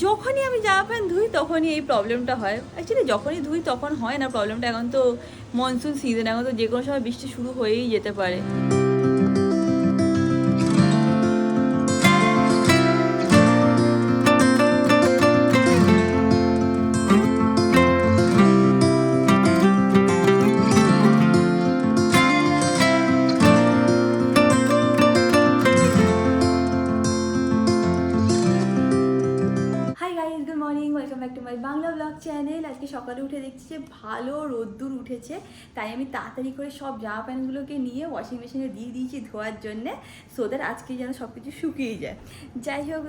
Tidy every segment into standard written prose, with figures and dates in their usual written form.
যখনই আমি জামা প্যান্ট ধুই তখনই এই প্রবলেমটা হয়। অ্যাকচুয়ালি যখনই ধুই তখন হয় না প্রবলেমটা। এখন তো মনসুন সিজন, এখন তো যে কোনো সময় বৃষ্টি শুরু হয়েই যেতে পারে। Hi guys, good morning, welcome back to my Bangla blog channel. আজকে সকালে উঠে দেখছি যে ভালো রোদ্দুর উঠেছে, তাই আমি তাড়াতাড়ি করে সব জামা প্যান্টগুলোকে নিয়ে ওয়াশিং মেশিনে দিয়ে দিয়েছি ধোয়ার জন্যে, সো দ্যাট আজকে যেন সব কিছু শুকিয়ে যায়। যাই হোক,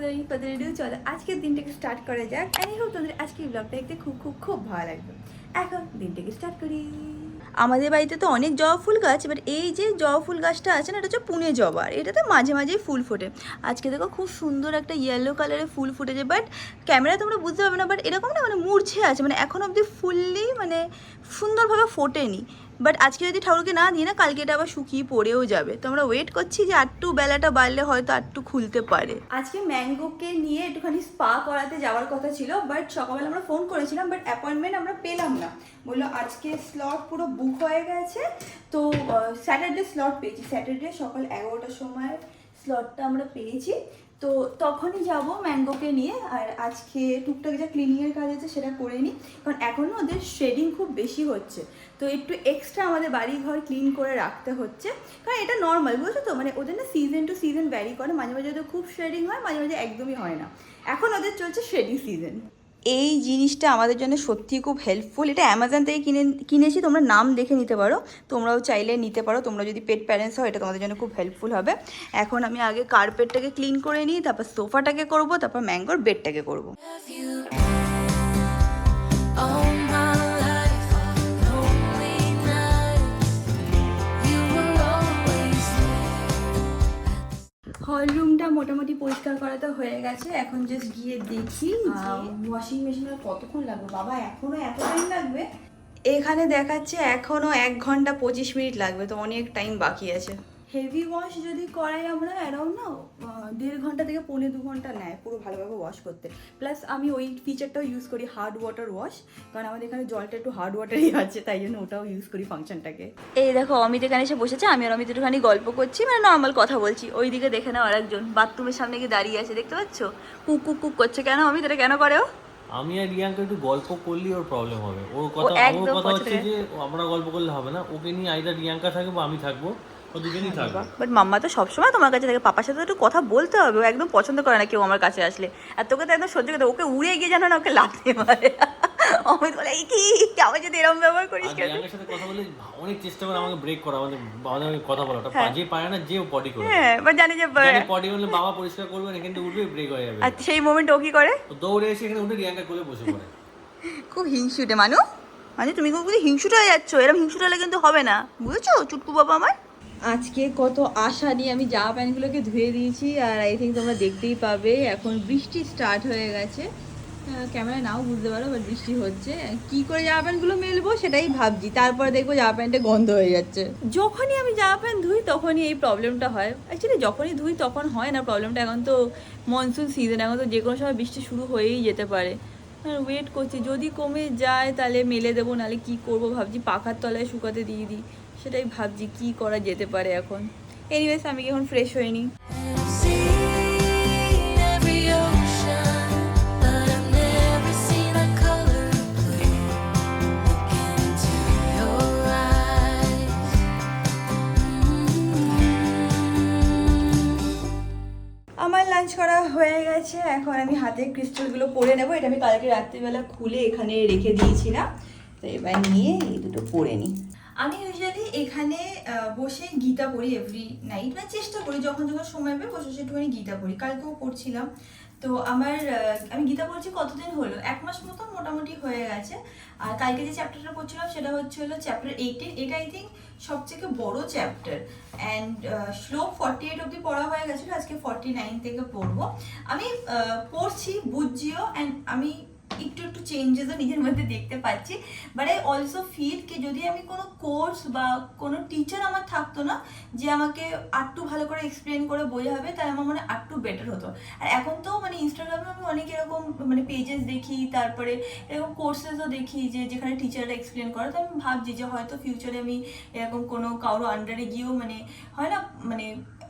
চলো আজকের দিনটাকে স্টার্ট করা যাক। অ্যান্ড হোক তোমাদের আজকে ব্লগটা দেখতে খুব খুব খুব ভালো লাগবে। এখন দিনটাকে স্টার্ট করি। আমাদের বাড়িতে তো অনেক জবা ফুল গাছ, এবার এই যে জবা ফুল গাছটা আছে না, এটা হচ্ছে পুনে জবা, আর এটাতে মাঝে মাঝেই ফুল ফোটে। আজকে দেখো খুব সুন্দর একটা ইয়েলো কালারের ফুল ফুটেছে, বাট ক্যামেরায় তোমরা বুঝতে পারবে না, বাট এরকম না মানে মূর্ছে আছে, মানে এখন অবধি ফুললি মানে সুন্দরভাবে ফোটেনি। বাট আজকে যদি ঠাকুরকে না দিই না, কালকে এটা আবার শুকিয়ে পড়েও যাবে। তো আমরা ওয়েট করছি যে আটটু বেলাটা বাড়লে হয়তো আটটু খুলতে পারে। আজকে ম্যাঙ্গোকে নিয়ে একটুখানি স্পা করাতে যাওয়ার কথা ছিল, বাট সকালবেলা আমরা ফোন করেছিলাম, বাট অ্যাপয়েন্টমেন্ট আমরা পেলাম না। বললো আজকে স্লট পুরো বুক হয়ে গেছে। তো স্যাটারডে স্লট পেয়েছি, স্যাটারডে সকাল 11টার সময় স্লটটা আমরা পেয়েছি। তো তখনই যাব ম্যাঙ্গোকে নিয়ে। আর আজকে টুকটাক যা ক্লিনিংয়ের কাজ আছে সেটা করে নিই, কারণ এখনও ওদের শেডিং খুব বেশি হচ্ছে। তো একটু এক্সট্রা আমাদের বাড়ি ঘর ক্লিন করে রাখতে হচ্ছে, কারণ এটা নর্মাল, বুঝছো তো, মানে ওদের না সিজন টু সিজন ভ্যারি করে। মাঝে মাঝে ওদের খুব শেডিং হয়, মাঝে মাঝে একদমই হয় না। এখন ওদের চলছে শেডিং সিজন। এই জিনিসটা আমাদের জন্য সত্যিই খুব হেল্পফুল। এটা অ্যামাজন থেকে কিনেছি, তোমরা নাম দেখে নিতে পারো, তোমরাও চাইলে নিতে পারো। তোমরা যদি পেট প্যারেন্টস হও, এটা তোমাদের জন্য খুব হেল্পফুল হবে। এখন আমি আগে কার্পেটটাকে ক্লিন করে নিই, তারপর সোফাটাকে করব, তারপর ম্যাঙ্গোর বেডটাকে করবো। হল রুমটা মোটামুটি পরিষ্কার করা তো হয়ে গেছে। এখন জাস্ট গিয়ে দেখি ওয়াশিং মেশিনের কতক্ষণ লাগবে। বাবা এখনো এত টাইম লাগবে? এখানে দেখাচ্ছে এখনো 1 ঘন্টা 25 মিনিট লাগবে, তো অনেক টাইম বাকি আছে। হেভি ওয়াশ যদি করাই আমরা অ্যারাউন্ড না 1.5 ঘন্টা থেকে 1.25 ঘন্টা নেয় পুরো ভালোভাবে ওয়াশ করতে। প্লাস আমি ওই ফিচারটাও ইউজ করি, হার্ড ওয়াটার ওয়াশ, কারণ আমাদের এখানে জলটা একটু হার্ড ওয়াটারই আছে, তাই জন্য ওটাও ইউজ করি ফাংশনটাকে। এই দেখো অমিত এখানে এসে বসেছে, আমি আর অমিত একটুখানি গল্প করছি, মানে নর্মাল কথা বলছি। ওইদিকে দেখে নাও আরেকজন বাথরুমের সামনে গিয়ে দাঁড়িয়ে আছে, দেখতে পাচ্ছ? কুক কুক কুক করছে। কেন অমিত এটা কেন করে ও? আমি আর রিয়াঙ্কা একটু গল্প করলেই ওর প্রবলেম হবে। ওর কথা হচ্ছে যে আমরা গল্প করলে হবে না, ওকে নিয়ে আইদার রিয়াঙ্কা থাকবে বা আমি থাকবো, ও দুজনেই থাকবে। বাট মাম্মা তো সবসময় তোমার কাছে থাকে, পাপার সাথে একটু কথা বলতে হবে। ও একদম পছন্দ করে না কেউ আমার কাছে আসলে, আর তোকে তো একদম সহ্য করতে, ওকে উড়ে গিয়ে জানো না ওকে লাথি মারে। অমিত বলে এই কি আমার যদি এরকম ব্যবহার করিস কেন? রিয়াঙ্কার সাথে কথা বলে অনেক চেষ্টা করে আমাকে ব্রেক করা, আমাদের কথা বলাটা যে পারে না, যে পটি করে। হ্যাঁ, বাট জানি যে পটি করলে বাবা পরিষ্কার করবে, এখান থেকে উঠবে ব্রেক হয়ে যাবে। আর সেই মোমেন্ট ও কি করে? ও দৌড়ে এসে এখানে উঠে রিয়াঙ্কার কোলে বসে পড়ে। খুব হিংসুটে মানু, মানে তুমি খুব হিংসুটে হয়ে যাচ্ছ। এরকম হিংসুটে হলে কিন্তু হবে না, বুঝেছো চুটকু বাবা আমার? আজকে কত আশা নিয়ে আমি জামা প্যান্টগুলোকে ধুয়ে দিয়েছি, আর আই থিঙ্ক তোমরা দেখতেই পাবে এখন বৃষ্টি স্টার্ট হয়ে গেছে। ক্যামেরায় নাও বুঝতে পারো, বাট বৃষ্টি হচ্ছে। কি করে জামা প্যান্টগুলো মেলবো সেটাই ভাবছি, তারপরে দেখবো জামা প্যান্টে গন্ধ হয়ে যাচ্ছে। যখনই আমি জামা প্যান্ট ধুই তখনই এই প্রবলেমটা হয়। অ্যাকচুয়ালি যখনই ধুই তখন হয় না প্রবলেমটা। এখন তো মনসুন সিজন, এখন তো যে কোনো সময় বৃষ্টি শুরু হয়েই যেতে পারে। ওয়েট করছি, যদি কমে যায় তাহলে মেলে দেবো, নাহলে কি করব ভাবছি পাখার তলায় শুকাতে দিয়ে দিই। সেটাই ভাবছি কি করা যেতে পারে এখন। এনিওয়েজ আমি এখন ফ্রেশ হয়ে নিই। আমার লাঞ্চ করা হয়ে গেছে, এখন আমি হাতে ক্রিস্টালগুলো পরে নেবো। এটা আমি কালকে রাত্রিবেলা খুলে এখানে রেখে দিয়েছিলাম, তো এবার নিয়ে এই দুটো পরে নিই। আমি ইউজুয়ালি এখানে বসে গীতা পড়ি এভরি নাইট, মানে চেষ্টা করি যখন যখন সময় পাই বসে বসে একটুখানি গীতা পড়ি। কালকেও পড়ছিলাম। তো আমি গীতা পড়ছি কতদিন হলো, 1 মাস মতন মোটামুটি হয়ে গেছে। আর কালকে যে চ্যাপ্টারটা পড়ছিলাম সেটা হলো চ্যাপ্টার 18। এটা আই থিঙ্ক সবথেকে বড় চ্যাপ্টার, অ্যান্ড শ্লোক 48 অব্দি পড়া হয়ে গেছিলো। আজকে 49 থেকে পড়বো। আমি পড়ছি বুঝছিও, অ্যান্ড আমি একটু একটু চেঞ্জেসও নিজের মধ্যে দেখতে পাচ্ছি। বাট আই অলসো ফিল কি যদি আমি কোনো কোর্স বা কোনো টিচার আমার থাকতো না যে আমাকে আরটু ভালো করে এক্সপ্লেন করে বোঝাবে, তাই আমার মনে আরটু বেটার হতো। আর এখন তো মানে ইনস্টাগ্রামে আমি অনেক এরকম মানে পেজেস দেখি, তারপরে এরকম কোর্সেসও দেখি যে যেখানে টিচাররা এক্সপ্লেন করে। তো আমি ভাবছি যে হয়তো ফিউচারে আমি এরকম কোনো কারো আন্ডারে গিয়েও মানে হয় না মানে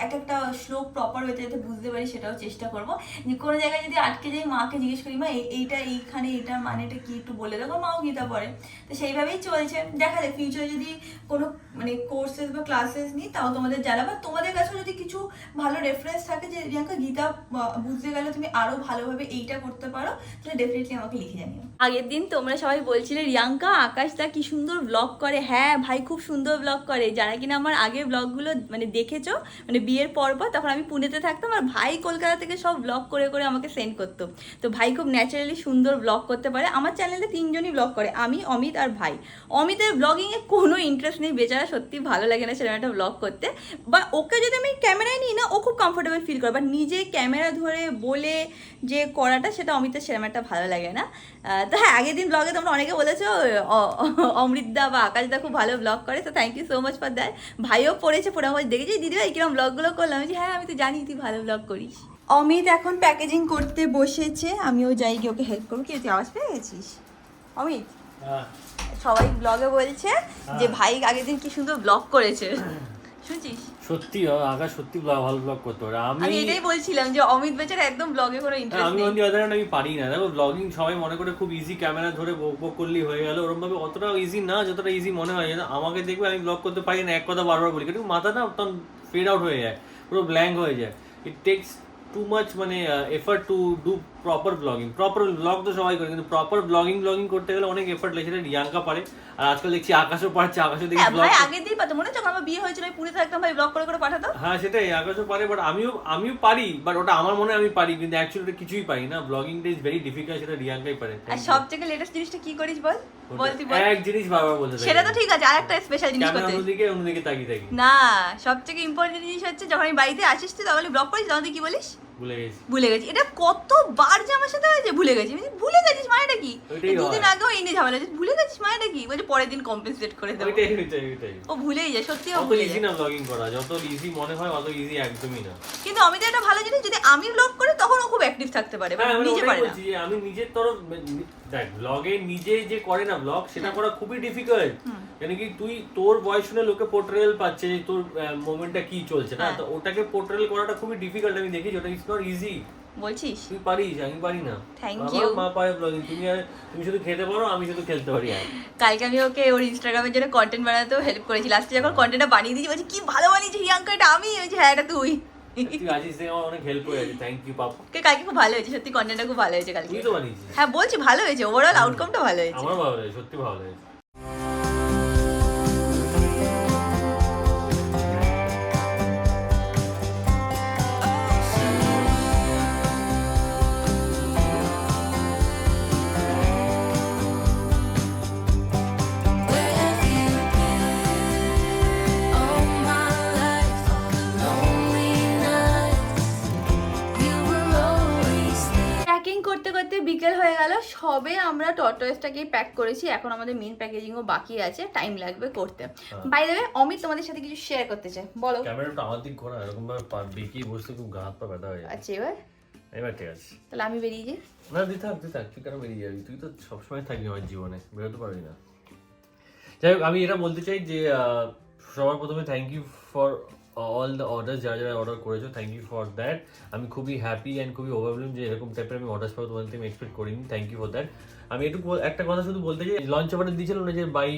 একটা শ্লোক প্রপার ওয়েতে যাতে বুঝতে পারি সেটাও চেষ্টা করবো। যে কোনো জায়গায় যদি আটকে যাই মাকে জিজ্ঞেস করি মা এইটা এইখানে এটার মানেটা কি একটু বলে দেবো, মাও গীতা পড়ে। তো সেইভাবেই চলছে, দেখা যায় ফিউচারে যদি কোনো মানে কোর্সেস বা ক্লাসেস নিই তাও তোমাদের জানাবো। তোমাদের কাছেও যদি কিছু ভালো রেফারেন্স থাকে যে রিয়াঙ্কা গীতা বুঝতে গেলে তুমি আরো ভালোভাবে এইটা করতে পারো, তাহলে ডেফিনেটলি আমাকে লিখে জানিও। আগের দিন তোমরা সবাই বলছিলে রিয়াঙ্কা আকাশদা কি সুন্দর ব্লগ করে। হ্যাঁ ভাই খুব সুন্দর ব্লগ করে। যারা কিনা আমার আগের ব্লগগুলো মানে দেখেছো মানে বিয়ের পর তখন আমি পুনেতে থাকতাম আর ভাই কলকাতা থেকে সব ব্লগ করে করে আমাকে সেন্ড করতো। তো ভাই খুব ন্যাচারালি সুন্দর ব্লগ করতে পারে। আমার চ্যানেলে 3 জনই ব্লগ করে, আমি, অমিত আর ভাই। অমিতের ব্লগিংয়ে কোনো ইন্টারেস্ট নেই, বেচারা সত্যি ভালো লাগে না সেরকম একটা ব্লগ করতে। বা ওকে যদি আমি ক্যামেরায় নিই না ও খুব কমফোর্টেবল ফিল করে, বাট নিজে ক্যামেরা ধরে বলে যে করাটা সেটা অমিতের সেরকম একটা ভালো লাগে না। তো হ্যাঁ আগের দিন ব্লগে তোমরা অনেকে বলেছো অমৃতদা বা আকাশদা খুব ভালো ব্লগ করে, তো thank you so much for that. ভাইও পড়েছে, পড়ে আমার দেখেছি দিদিভাই কিরম ব্লগগুলো করলাম, যে হ্যাঁ আমি তো জানি তুই ভালো ব্লগ করিস। অমিত এখন প্যাকেজিং করতে বসেছে, আমিও যাই গিয়ে ওকে হেল্প করবো। কি তুই আওয়াজ পেয়ে গেছিস অমিত? সবাই ব্লগে বলছে যে ভাই আগের দিন কি সুন্দর ব্লগ করেছে, শুনছিস? সত্যি আকাশ সত্যি ভালো ব্লগ করতে পারে। আমি এটাই বলছিলাম যে অমিত বেচারা একদম ব্লগে কোনো ইন্টারেস্ট নেই। আমি পারি না। দেখো ব্লগিং সবাই মনে করে খুব ইজি, ক্যামেরা ধরে বক করলেই হয়ে গেল, ওরকম ভাবে অতটা ইজি না যতটা ইজি মনে হয়। আমাকে দেখবে আমি ব্লগ করতে পারি না, এক কথা বারবার বলি, কিন্তু মাথা না তখন ফেড আউট হয়ে যায়, পুরো ব্ল্যাঙ্ক হয়ে যায়। ইট টেকস টু মাচ মানে effort to do proper blogging. Proper blog তো সবাই করে, কিন্তু প্রপার ব্লগিং করতে গেলে অনেক এফর্ট লাগে, সেটা রিয়াঙ্কা পারে। আর আজকাল দেখছি আকাশও পারছে, আকাশও দেখি ব্লগ। ভাই আগের দিন পাতো মনে যখন আমার বিয়ে হয়েছিল আমি পুনে থাকতাম, ভাই ব্লগ করে করে পাঠাতো। হ্যাঁ সেটাই, আকাশও পারে, বাট আমিও পারি, বাট ওটা আমার মনে হয় আমি পারি, কিন্তু অ্যাকচুয়ালি কিছুই পারি না। ব্লগিং ইজ ভেরি ডিফিকাল্ট, সেটা রিয়াঙ্কাই পারে। আর সবথেকে লেটেস্ট জিনিসটা কি করিস বল? বলতি বল। এক জিনিস বারবার বলতে থাকি, সেটা তো ঠিক আছে, আরেকটা স্পেশাল জিনিস করতে। অন্যদিকে তাকিয়ে থাকি। না সবথেকে ইম্পর্টেন্ট জিনিস হচ্ছে যখন আমি বাড়িতে আসিস তুই তখন ব্লগ করিস তখন তুই কি বলিস? ভুলে গেছি। এটা কতবার যে আমার সাথে হয়েছে, ভুলে গেছি। ভুলে গেছিস মানেটা কি? 2 দিন আগেও এই নিয়ে ঝামেলা হয়েছে, ভুলে গেছিস মানেটা কি? বলছে পরের দিন কম্পেনসেট করে দেবো। ও ভুলেই যায়, সত্যি ও ভুলে যায়। না ব্লগিং করা যত ইজি মনে হয় অত ইজি একদমই না। কিন্তু আমি তো একটা ভালো জিনিস, যদি আমি ব্লগ করি তখন ও খুব অ্যাক্টিভ থাকতে পারে, নিজে পারে না। আমি নিজের তরফ দেখ, ব্লগে নিজে যে করে না ব্লগ, সেটা করা খুবই ডিফিকাল্ট। মানে কি তুই তোর ভয়েস শুনে লোকে পোর্ট্রেল পাচ্ছে যে তোর মোমেন্টটা কি চলছে না, তো ওটাকে পোর্ট্রেল করাটা খুবই ডিফিকাল্ট। আমি দেখি ওটা ইজ নট ইজি। বলছিস তুই পারিস, আমি পারি না। Thank you. মা পারে ব্লগিং, তুমি শুধু খেতে পারো, আমি শুধু খেলতে পারি। কালকে আমি ওকে ওর ইনস্টাগ্রামের জন্য কন্টেন্ট বানাতেও হেল্প করেছি। লাস্টে যখন কন্টেন্টটা বানিয়ে দিয়েছি বলছি কি ভালো বানিয়েছিস রিয়াঙ্কা, এটা আমি? বলছি হ্যাঁ এটা তুই। তুই আছিস দেখে আমার অনেক হেল্প হয়ে গেছে, থ্যাংক ইউ পাপা। কালকে খুব ভালো হয়েছে, সত্যি কন্টেন্টটা খুব ভালো হয়েছে কালকে। তুই তো বানিয়েছিস। হ্যাঁ বলছি ভালো হয়েছে, ওভারঅল আউটকামটা ভালো হয়েছে। আমার ভালো লাগে, সত্যি ভালো লাগে। করতে করতে বিকেল হয়ে গেল, সবে আমরা টর্টয়েসটাকে প্যাক করেছি, এখন আমাদের মেন প্যাকেজিংও বাকি আছে, টাইম লাগবে করতে। বাই দ্য ওয়ে অমিত তোমাদের সাথে কিছু শেয়ার করতে চাই, বলো। ক্যামেরাটা আমার দিক ঘোরা, এরকম ভাবে বেঁকিয়ে বসতে খুব গা হাত পা ব্যথা হয়ে যায়। আচ্ছা এবার ঠিক আছে, তাহলে আমি বেরিয়ে যাই। না তুই থাক, তুই কেন বেরিয়ে যাবি? তুই তো সবসময় থাকবি আমার জীবনে, বেরোতে পারবি না। যাই হোক, আমি এটা বলতে চাই যে সবার প্রথমে thank you for all the order, যারা যারা অর্ডার করেছো, থ্যাংক ইউ ফর দ্যাট। আমি খুবই হ্যাপি অ্যান্ড খুবই ওভারওয়েলম যে এরকম টাইপের আমি অর্ডার পাবো, তোমাদের থেকে আমি এক্সপেক্ট করিনি। Thank you for that. আমি একটু একটা কথা শুধু বলতে চাই, লঞ্চ অফার দিয়েছিল না যে by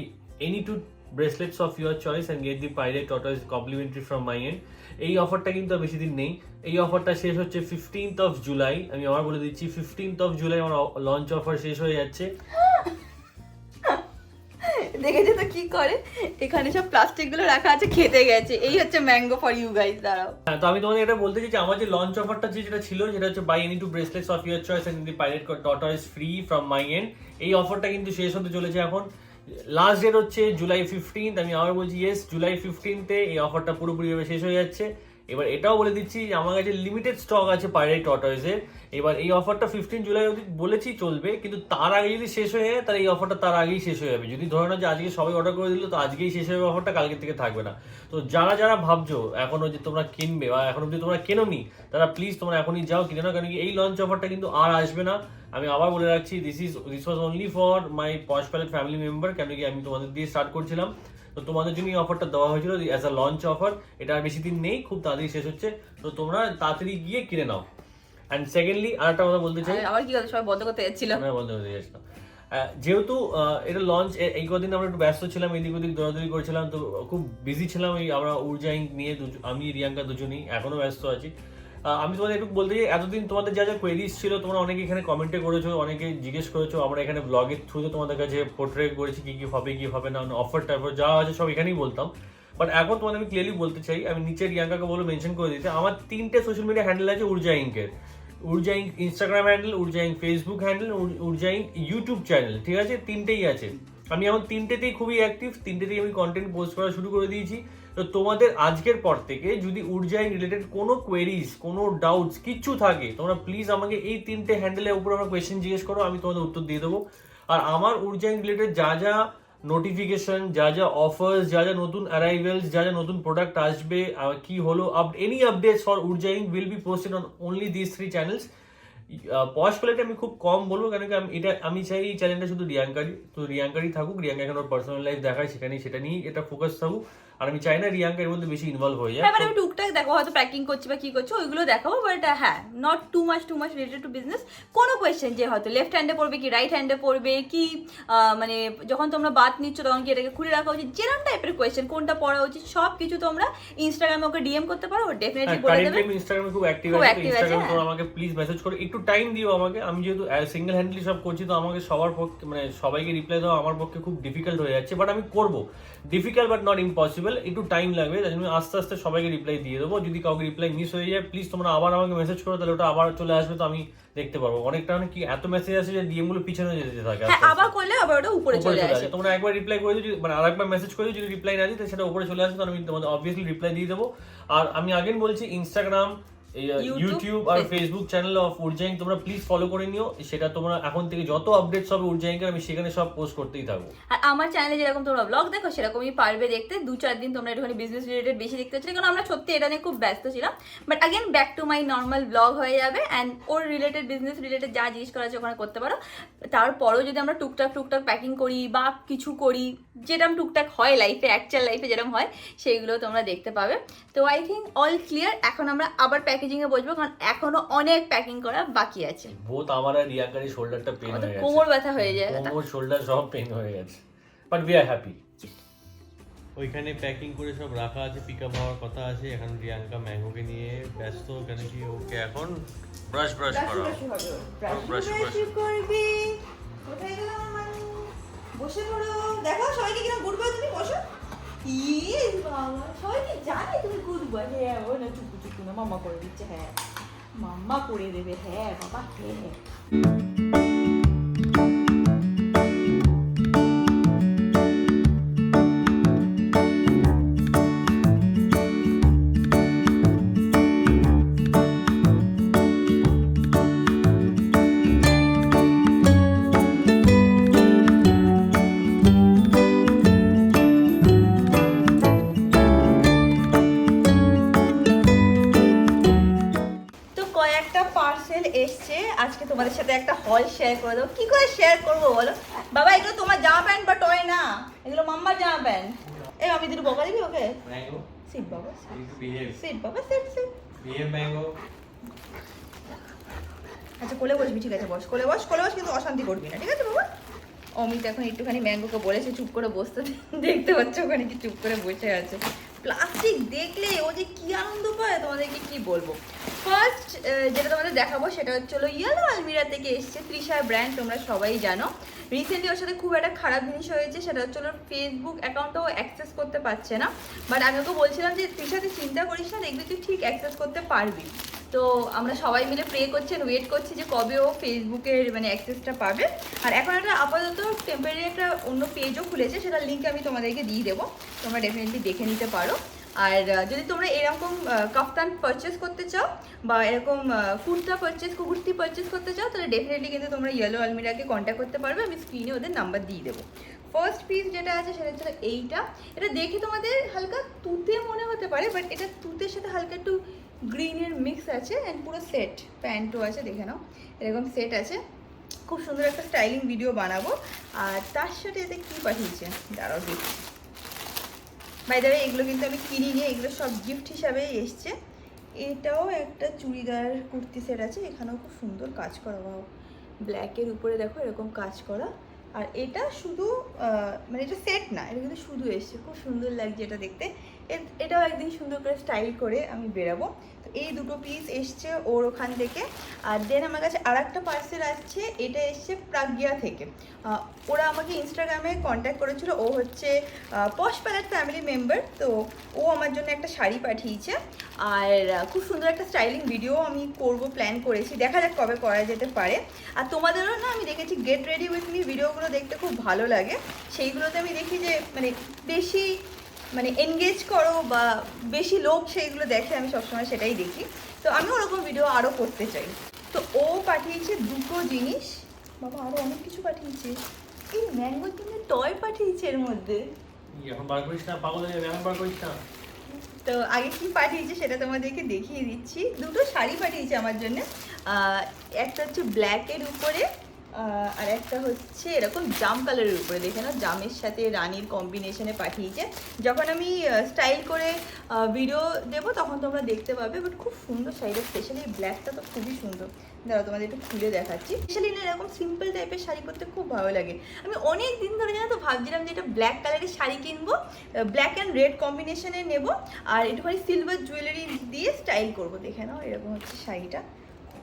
any 2 bracelets of your choice and get the pirate tortoise complimentary from my end। এই অফারটা কিন্তু আর বেশি দিন নেই, এই অফারটা শেষ হচ্ছে 15th of July। আমি আবার বলে দিচ্ছি 15th of July আমার লঞ্চ অফার শেষ হয়ে যাচ্ছে। দেখেছো তো কি করে, এখানে সব প্লাস্টিক গুলো রাখা আছে, খেতে গেছে। এই হচ্ছে ম্যাঙ্গো ফর ইউ গাইস। দাঁড়াও, হ্যাঁ, তো আমি তোমাদের এটা বলতে চাই যে আমার যে লঞ্চ অফারটা যেটা ছিল সেটা হচ্ছে by any 2 bracelets of your choice and the pirate tortoise free from my end। এই অফারটা কিন্তু শেষ হতে চলেছে এখন। লাস্ট ডেট হচ্ছে July 15th। আমি আবার বলছি ইয়েস, July 15th এই অফারটা পুরোপুরিভাবে শেষ হয়ে যাচ্ছে। এবার এটাও বলে দিচ্ছি যে আমার কাছে লিমিটেড স্টক আছে পাইরেট টর্টয়েজের। এবার এই অফারটা 15 জুলাই অবধি বলেছি চলবে, কিন্তু তার আগে যদি শেষ হয়ে যায় তাহলে এই অফারটা তার আগেই শেষ হয়ে যাবে। যদি ধরে না যে আজকে সবাই অর্ডার করে দিল তো আজকেই শেষ হয়ে যাবে অফারটা, কালকে থেকে থাকবে না। তো যারা যারা ভাবছো এখনো যে তোমরা কিনবে বা এখন অবধি তোমরা কেনোনি, তারা প্লিজ তোমরা এখনই যাও কিনে নাও, কারণ কি এই লঞ্চ অফারটা কিন্তু আর আসবে না। আমি আবার বলে রাখছি, this was only for my posh palette family member, কেন কি আমি তোমাদের দিয়ে স্টার্ট করছিলাম, তো তোমাদের জন্য এই অফারটা দেওয়া হয়েছিল অ্যাজ আ লঞ্চ অফার। এটা আর বেশি দিন নেই, খুব তাড়াতাড়ি শেষ হচ্ছে, তো তোমরা তাড়াতাড়ি গিয়ে কিনে নাও। অ্যান্ড সেকেন্ডলি আরেকটা কথা বলতে চাই, আবার কি কথা সবাই বন্ধ করতে যাচ্ছিলাম, আমরা বলতে যাচ্ছিলাম, যেহেতু এটা লঞ্চ, এই কদিন আমরা একটু ব্যস্ত ছিলাম, এদিক ওদিক দৌড়াদৌড়ি করছিলাম, তো খুব বিজি ছিলাম এই আমরা উর্জা ইঙ্ক নিয়ে, আমি রিয়াঙ্কা দুজনেই এখনো ব্যস্ত আছি। আমি তোমাদের একটু বলতে চাই, এতদিন তোমাদের যা যা কোয়েরিজ ছিল তোমরা অনেকে এখানে কমেন্টে করেছো, অনেকে জিজ্ঞেস করেছো, আমরা এখানে ব্লগের থ্রুতে তোমাদের কাছে পোর্ট্রে করেছি কি কি হবে কি হবে না, অফার টাইফার যা আছে সব এখানেই বলতাম। বাট এখন তোমাদের আমি ক্লিয়ারলি বলতে চাই, আমি নিচে রিয়াঙ্কাকে বলে মেনশন করে দিতে, আমার 3টে সোশ্যাল মিডিয়া হ্যান্ডেল আছে উর্জা ইঙ্কের। Urja Ink Instagram handle, Urja Ink Facebook handle, Urja Ink YouTube channel, ঠিক আছে? 3টেই আছে। আমি এখন 3টেতেই খুবই অ্যাক্টিভ, 3টেতেই আমি কন্টেন্ট পোস্ট করা শুরু করে দিয়েছি। তো তোমাদের আজকের পর থেকে যদি উর্জা ইঙ্ক রিলেটেড কোনো কোয়েরিজ, কোনো ডাউটস কিচ্ছু থাকে, তোমরা প্লিজ আমাকে এই 3টে হ্যান্ডেলের উপর আমার কোয়েশ্চেন জিজ্ঞেস করো, আমি তোমাদের উত্তর দিয়ে দেবো। আর আমার উর্জা ইঙ্ক রিলেটেড যা যা নোটিফিকেশন, যা যা অফার্স, যা যা নতুন অ্যারাইভেলস, যা যা নতুন প্রোডাক্ট আসবে, কি হলো, any updates for Urja Ink will be posted on only this 3 channels. Posh প্যালেটে আমি খুব কম বলবো, কারণ কি আমি চাই এই চ্যানেলটা শুধু রিয়াঙ্কারই, তো রিয়াঙ্কারই থাকুক, রিয়াঙ্কা এখন ওর পার্সোনাল লাইফ দেখায়, সেটা নিয়েই এটা ফোকাস থাকুক। আর আমি চাই না রিয়াঙ্কা এর মধ্যে বেশি ইনভলভ হয়ে যায়। হ্যাঁ, মানে আমি টুকটাক দেখো হয়তো প্যাকিং করছি বা কি করছি ওইগুলো দেখাবো, বাট হ্যাঁ not too much related to business. কোনো কোয়েশ্চেন যে হয়তো লেফট হ্যান্ডে পড়বে কি রাইট হ্যান্ডে পড়বে কি, মানে যখন তোমরা বাত নিচ্ছ তখন কি এটাকে খুলে রাখা উচিত, যেরকম টাইপের কোয়েশ্চেন, কোনটা পড়া উচিত, সব কিছু তোমরা ইনস্টাগ্রামে ওকে ডিএম করতে পারো, ও ডেফিনেটলি বলে দেবে। আমি ইনস্টাগ্রামে খুব অ্যাক্টিভ আছি, ইনস্টাগ্রামে তোমরা আমাকে প্লিজ মেসেজ করো, একটু টাইম দিও আমাকে। আমি যেহেতু সিঙ্গেল হ্যান্ডলি সব করছি, তো আমাকে সবার পক্ষে মানে সবাইকে রিপ্লাই দেওয়া আমার পক্ষে খুব ডিফিকাল্ট হয়ে যাচ্ছে, বাট আমি করবো। ডিফিকাল্ট বাট নট ইম্পসিবল, একটু টাইম লাগবে, তাই জন্য আস্তে আস্তে সবাইকে রিপ্লাই দিয়ে দেবো। যদি কাউকে রিপ্লাই মিস হয়ে যায় প্লিজ তোমরা আবার আমাকে মেসেজ করো, তাহলে ওটা আবার চলে আসবে, তো আমি দেখতে পারবো। অনেকটা মানে কি এত মেসেজ আসে যে ডিএম গুলো পিছনে যেতে থাকে, আবার করলে আবার ওটা উপরে চলে আসে। তোমরা একবার রিপ্লাই করে দিও, মানে আরেকবার মেসেজ করে দিও, যদি রিপ্লাই না দিই তাহলে সেটা উপরে চলে আসবে, তো আমি তোমাদের অবভিয়াসলি রিপ্লাই দিয়ে দেবো। আর আমি আগেন বলছি, ইনস্টাগ্রাম, ইউটিউব আর Facebook channel of Urja Ink তোমরা প্লিজ ফলো করে নিও। সেটা তোমরা এখন থেকে যত আপডেটস হবে উর্জা ইঙ্কের, আমি সেখানে সব পোস্ট করতেই থাকবো। আর আমার চ্যানেলে যেরকম তোমরা ব্লগ দেখো সেরকমই পারবে দেখতে। 2-4 দিন তোমরা একটুখানি বিজনেস রিলেটেড বেশি দেখতে হচ্ছে, কারণ আমরা সত্যি এটা নিয়ে খুব ব্যস্ত ছিলাম। But again back to my normal blog হয়ে যাবে, and or related business related যা জিনিস করা আছে ওখানে করতে পারো। তারপরেও যদি আমরা টুকটাক প্যাকিং করি বা কিছু করি, যেরকম টুকটাক হয় লাইফে, অ্যাকচুয়াল লাইফে যেরকম হয়, সেইগুলো তোমরা দেখতে পাবে। তো আই থিঙ্ক অল ক্লিয়ার। এখন আমরা আবার প্যাকেজিংয়ে বসবো, কারণ এখনো অনেক প্যাকিং করা বাকি আছে। বোথ আমার আর রিয়াঙ্কার শোল্ডারটা পেন হয়ে গেছে, কোমর ব্যথা হয়ে যায়, কোমর শোল্ডার সব পেন হয়ে গেছে, বাট উই আর হ্যাপি। ওইখানে প্যাকিং করে সব রাখা আছে, পিকআপ হওয়ার কথা আছে। এখন রিয়াঙ্কা ম্যাঙ্গোকে নিয়ে ব্যস্ত, কেন কি ওকে এখন ব্রাশ করাও, ব্রাশ করবি। কোথায় গেল আমার মানুষ? বসে পড়ো, দেখো সবাইকে কিরকম গুড বয়, তুমি বসো। ইয়ে বাবা, সবাই কি জানে তুমি গুড বয়? হ্যাঁ, ও না চুপু না, মাম্মা করে দিচ্ছে। হ্যাঁ, মাম্মা করে দেবে। হ্যাঁ বাবা, হ্যাঁ। আজকে তোমাদের সাথে একটা হল শেয়ার করে দেবো। কি করে শেয়ার করবো বলো বাবা? এগুলো তোমার জামা প্যান্ট বা টয় না, এগুলো মাম্মার জামা প্যান্ট। এই আমি দুটো বকা দিবি ওকে? সিট বাবা, সিট বাবা, সিট। আচ্ছা কোলে বসবি, ঠিক আছে বস, কোলে বস, কিন্তু অশান্তি করবি না, ঠিক আছে বাবা? অমিত এখন একটুখানি ম্যাঙ্গোকে বলেছে চুপ করে বসতে, দেখতে পাচ্ছ ওখানে কি চুপ করে বসে আছে। প্লাস্টিক দেখলে ও যে কি আনন্দ পায় তোমাদেরকে কি বলবো। ফার্স্ট যেটা তোমাদের দেখাবো সেটা হচ্ছে ইয়েলো আলমিরা থেকে এসছে, তৃষার ব্র্যান্ড, তোমরা সবাই জানো। রিসেন্টলি ওর সাথে খুব একটা খারাপ জিনিস হয়েছে, সেটা হচ্ছে ওর ফেসবুক অ্যাকাউন্টও অ্যাক্সেস করতে পারছে না। বাট আমি ওকে বলছিলাম যে তৃষাতে চিন্তা করিস না, দেখবি তুই ঠিক অ্যাক্সেস করতে পারবি। তো আমরা সবাই মিলে প্রে করছি, ওয়েট করছি যে কবে ও ফেসবুকের মানে অ্যাক্সেসটা পাবে। আর এখন একটা আপাতত টেম্পোরারি একটা অন্য পেজও খুলেছে, সেটার লিঙ্ক আমি তোমাদেরকে দিয়ে দেবো, তোমরা ডেফিনেটলি দেখে নিতে পারো। আর যদি তোমরা এরকম কাফতান পারচেস করতে চাও বা এরকম কুর্তি পারচেস করতে চাও, তাহলে ডেফিনেটলি কিন্তু তোমরা ইয়েলো আলমিরাকে কন্ট্যাক্ট করতে পারবে। আমি স্ক্রিনে ওদের নাম্বার দিয়ে দেবো। ফার্স্ট পিস যেটা আছে সেটা হচ্ছে এইটা। এটা দেখে তোমাদের হালকা তুতে মনে হতে পারে, বাট এটা তুতের সাথে হালকা একটু গ্রিনের মিক্স আছে। অ্যান্ড পুরো সেট প্যান্টও আছে, দেখে নাও এরকম সেট আছে। খুব সুন্দর একটা স্টাইলিং ভিডিও বানাবো। আর তার সাথে এতে কী পাঠিয়েছে দাঁড়াও দেখছি। বাই দ্য ওয়ে এগুলো কিন্তু আমি কিনিনি, এগুলো সব গিফট হিসাবেই এসছে। এটাও একটা চুড়িদার কুর্তি সেট আছে, এখানেও খুব সুন্দর কাজ করা, বাও ব্ল্যাকের উপরে দেখো এরকম কাজ করা। আর এটা শুধু মানে এটা সেট না, এটা কিন্তু শুধু এসছে, খুব সুন্দর লাগছে এটা দেখতে। এটাও একদিন সুন্দর করে স্টাইল করে আমি বেরাবো। তো এই দুটো পিস এসছে ওর ওখান থেকে। আর দেন আমার কাছে আর একটা পার্সেল আসছে, এটা এসছে প্রাজ্ঞা থেকে। ওরা আমাকে ইনস্টাগ্রামে কন্ট্যাক্ট করেছিল, ও হচ্ছে পশ প্যালেট ফ্যামিলি মেম্বার। তো ও আমার জন্য একটা শাড়ি পাঠিয়েছে, আর খুব সুন্দর একটা স্টাইলিং ভিডিও আমি করব প্ল্যান করেছি, দেখা যাক কবে করা যেতে পারে। আর তোমাদেরও না আমি দেখেছি গেট রেডি উইথ মি ভিডিওগুলো দেখতে খুব ভালো লাগে। সেইগুলোতে আমি দেখি যে মানে বেশি মানে এনগেজ করো বা বেশি লোক সেইগুলো দেখে, আমি সবসময় সেটাই দেখি। তো আমি ওরকম ভিডিও আরও করতে চাই। তো ও পাঠিয়েছে দুটো জিনিস, বাবা আরও অনেক কিছু পাঠিয়েছে। এই ম্যাঙ্গোর জন্য টয় পাঠিয়েছে এর মধ্যে। এখন বার করিস না, পাগল হয়ে যাবে, এখন বার করিস না। তো আগে কি পাঠিয়েছে সেটা তোমাদেরকে দেখিয়ে দিচ্ছি। দুটো শাড়ি পাঠিয়েছে আমার জন্য, একটা হচ্ছে ব্ল্যাকের উপরে আর একটা হচ্ছে এরকম জাম কালারের উপরে, দেখে নাও জামের সাথে রানীর কম্বিনেশনে পাঠিয়েছে। যখন আমি স্টাইল করে ভিডিও দেবো তখন তোমরা দেখতে পাবে, বাট খুব সুন্দর শাড়িটা, স্পেশালি ব্ল্যাকটা তো খুবই সুন্দর। দাঁড়াও তোমাদের একটু খুলে দেখাচ্ছি। স্পেশালি না এরকম সিম্পল টাইপের শাড়ি পরতে খুব ভালো লাগে। আমি অনেক দিন ধরে জানো তো ভাবছিলাম যে এটা ব্ল্যাক কালারের শাড়ি কিনবো, ব্ল্যাক অ্যান্ড রেড কম্বিনেশনে নেব, আর একটুখানি সিলভার জুয়েলারি দিয়ে স্টাইল করবো। দেখে নাও এরকম হচ্ছে শাড়িটা,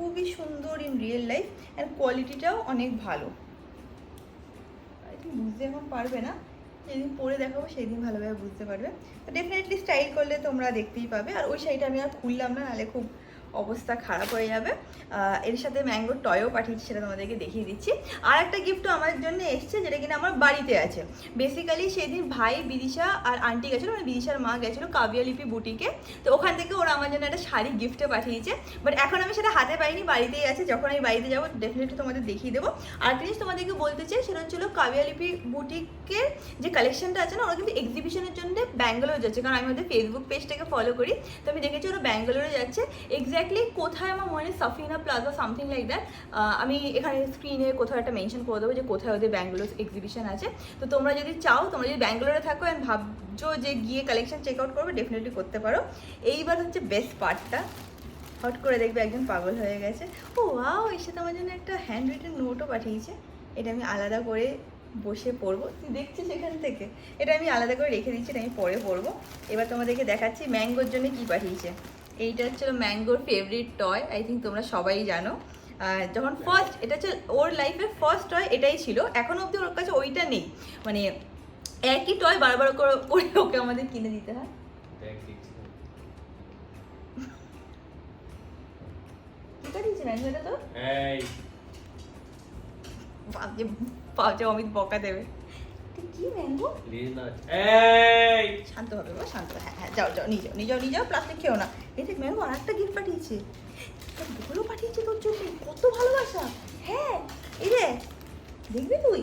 খুবই সুন্দর ইন রিয়েল লাইফ, অ্যান্ড কোয়ালিটিটাও অনেক ভালো। আই থিঙ্ক বুঝতে এখন পারবে না, যেদিন পরে দেখাবো সেই দিন ভালোভাবে বুঝতে পারবে। তো ডেফিনেটলি স্টাইল করলে তোমরা দেখতেই পাবে। আর ওই শাড়িটা আমি আর খুললাম না, নাহলে খুব অবস্থা খারাপ হয়ে যাবে। এর সাথে ম্যাঙ্গোর টয়ও পাঠিয়েছি, সেটা তোমাদেরকে দেখিয়ে দিচ্ছি। আর একটা গিফটও আমার জন্য এসছে, যেটা কিনা আমার বাড়িতে আছে। বেসিক্যালি সেদিন ভাই, বিদিশা আর আন্টি গেছিলো, মানে বিদিশার মা গেছিলো কাবিয়ালিপি বুটিকে। তো ওখান থেকে ওরা আমার জন্য একটা শাড়ি গিফটে পাঠিয়েছে, বাট এখন আমি সেটা হাতে পাইনি, বাড়িতেই আছে। যখন আমি বাড়িতে যাবো ডেফিনেটলি তোমাদের দেখিয়ে দেবো। আর একটা জিনিস তোমাদেরকে বলতে চাই, সেটা হচ্ছিল কাবিয়ালিপি বুটিকের যে কালেকশনটা আছে না, ওরা কিন্তু এক্সিবিশনের জন্য ব্যাঙ্গালোর যাচ্ছে। কারণ আমি ওদের ফেসবুক পেজটাকে ফলো করি, তো আমি দেখেছি ওরা ব্যাঙ্গালোরে যাচ্ছে। এক্স্যাক্টলি কোথায় আমার মনে Safina plaza something like that, আমি এখানে স্ক্রিনে কোথাও একটা মেনশন করে দেবো যে কোথায় ওদের ব্যাঙ্গালোর এক্সিবিশন আছে। তো তোমরা যদি চাও, তোমরা যদি ব্যাঙ্গালোরে থাকো অ্যান্ড ভাবছো যে গিয়ে কালেকশন চেক আউট করবে, ডেফিনেটলি করতে পারো। এইবার হচ্ছে বেস্ট পার্টটা, হট করে দেখবে একজন পাগল হয়ে গেছে। ও ওয়াও, এর সাথে আমার জন্য একটা হ্যান্ড রিটেন নোটও পাঠিয়েছে। এটা আমি আলাদা করে বসে পড়বো, তুই দেখছিস সেখান থেকে, এটা আমি আলাদা করে রেখে দিচ্ছি, এটা আমি পরে পড়বো। এবার তোমাদেরকে দেখাচ্ছি ম্যাঙ্গোর জন্য কি পাঠিয়েছে। এইটা হচ্ছে ম্যাঙ্গোর ফেভারিট টয়, আই থিঙ্ক তোমরা সবাই জানো। যখন ফার্স্ট, এটা হচ্ছে ওর লাইফের ফার্স্ট টয় এটাই ছিল, এখনো অবধি ওর কাছে ওইটা নেই। মানে একই টয় বারবার করে ওকে আমাদের কিনে দিতে হয়। কি পাঠিয়েছে ম্যাঙ্গোটা তো? ভাবছে অমিত বকা দেবে। কি ম্যাঙ্গো? শান্ত হবে বাবা, শান্ত। হ্যাঁ হ্যাঁ, যাও যাও, নিয়ে যাও, প্লাস্টিক খেও না। এই দেখ ম্যাঙ্গো আর একটা গিফট পাঠিয়েছে, বলো পাঠিয়েছে তোর জন্য, কত ভালোবাসা। হ্যাঁ এই রে, দেখবি তুই,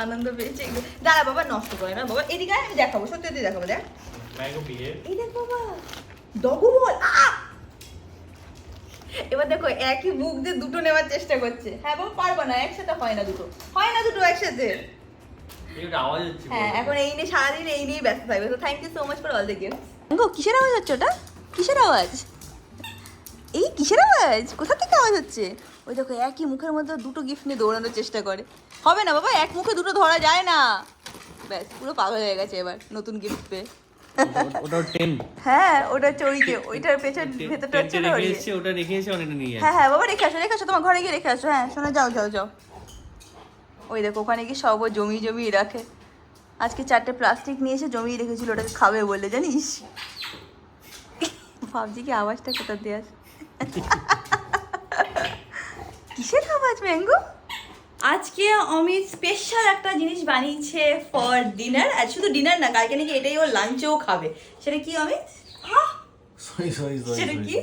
আনন্দ পেয়েছে। দাঁড়া বাবা, নষ্ট করে না বাবা, এদিকে আমি দেখাবো, সত্যি দেখাবো। দেখ এই দেখ বাবা, ডগু বল। এবার দেখো একই বুক দিয়ে দুটো নেওয়ার চেষ্টা করছে। হ্যাঁ বাবা, পারবো না, একসাথে হয় না দুটো একসাথে। হ্যাঁ, এখন এই নিয়ে সারাদিন এই নিয়েই ব্যস্ত থাকবে। তো thank you so much for all the gift. কিসের আওয়াজ হচ্ছে ওটা? কিসের আওয়াজ? এই কিসের আওয়াজ? কোথা থেকে আওয়াজ হচ্ছে? ওই দেখো একই মুখের মধ্যে দুটো গিফট নিয়ে দৌড়ানোর চেষ্টা করে। হবে না বাবা, এক মুখে দুটো ধরা যায় না। ব্যাস, পুরো পাগল হয়ে গেছে এবার নতুন গিফট পেয়ে। হ্যাঁ, ওটা হচ্ছে ওইটার পেছন ভেতরটা হচ্ছে ওটা রেখেছে, অনেকটা নিয়ে যাচ্ছে। হ্যাঁ বাবা, রেখে আসো, তোমার ঘরে গিয়ে রেখে আসো। হ্যাঁ শোনা, যাও। ওই দেখো ওখানে গিয়ে সব জমিয়ে রাখে। আজকে 4টে প্লাস্টিক নিয়ে এসে জমিয়ে রেখেছিল, ওটাকে খাবে বলে, জানিস? ভাবছি কি আওয়াজটা কোথা দিয়ে আসে। কিসের আওয়াজ ম্যাঙ্গো? আজকে অমিত স্পেশাল একটা জিনিস বানিয়েছে ফর ডিনার, আর শুধু ডিনার না, কালকে নাকি এটাই ও লাঞ্চেও খাবে। সেটা কি অমিত? সেটা কি?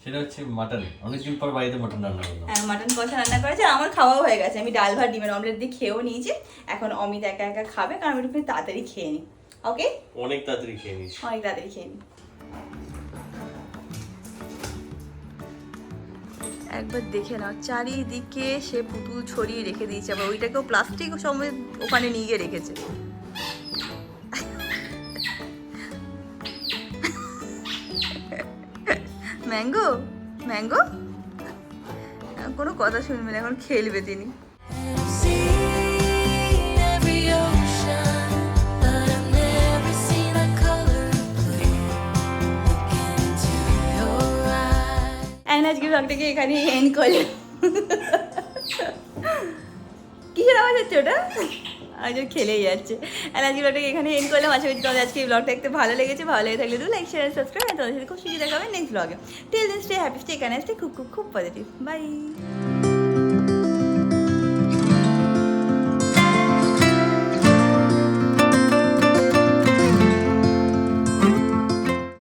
সেটা হচ্ছে মাটন। অনেকদিন পর বাড়িতে মাটন রান্না করলাম। হ্যাঁ, মাটন কষা রান্না করেছে, আর আমার খাওয়াও হয়ে গেছে। আমি ডাল ভাত ডিমের অমলেট দিয়ে খেয়েও নিয়েছি। এখন অমিত একা একা খাবে, কারণ আমি একটু তাড়াতাড়ি খেয়ে নিই। ওকে, অনেক তাড়াতাড়ি খেয়ে নিস। অনেক তাড়াতাড়ি খেয়ে নিই। একবার দেখে নাও, চারিদিকে সে পুতুল ছড়িয়ে রেখে দিয়েছে, আবার ওইটাকেও প্লাস্টিক সমেত ওখানে নিয়ে গিয়ে রেখেছে। ম্যাঙ্গো ম্যাঙ্গো কোনো কথা শুনবে না, এখন খেলবে তিনি। আজকে ব্লগটাকে এখানে এন্ড করলাম। কিসের আওয়াজ হচ্ছে ওটা? আজ খেলেই যাচ্ছে। আর আজকে ব্লগটাকে এখানে এন্ড করলাম। আশা করি তোমাদের আজকে এই ব্লগটা দেখতে ভালো লেগেছে। ভালো লেগে থাকলে লাইক শেয়ার সাবস্ক্রাইব, আর তোমাদের সাথে খুব শীঘ্রই দেখা হবে নেক্সট ব্লগে। Till then stay happy, stay connected, খুব খুব খুব পজিটিভ। বাই।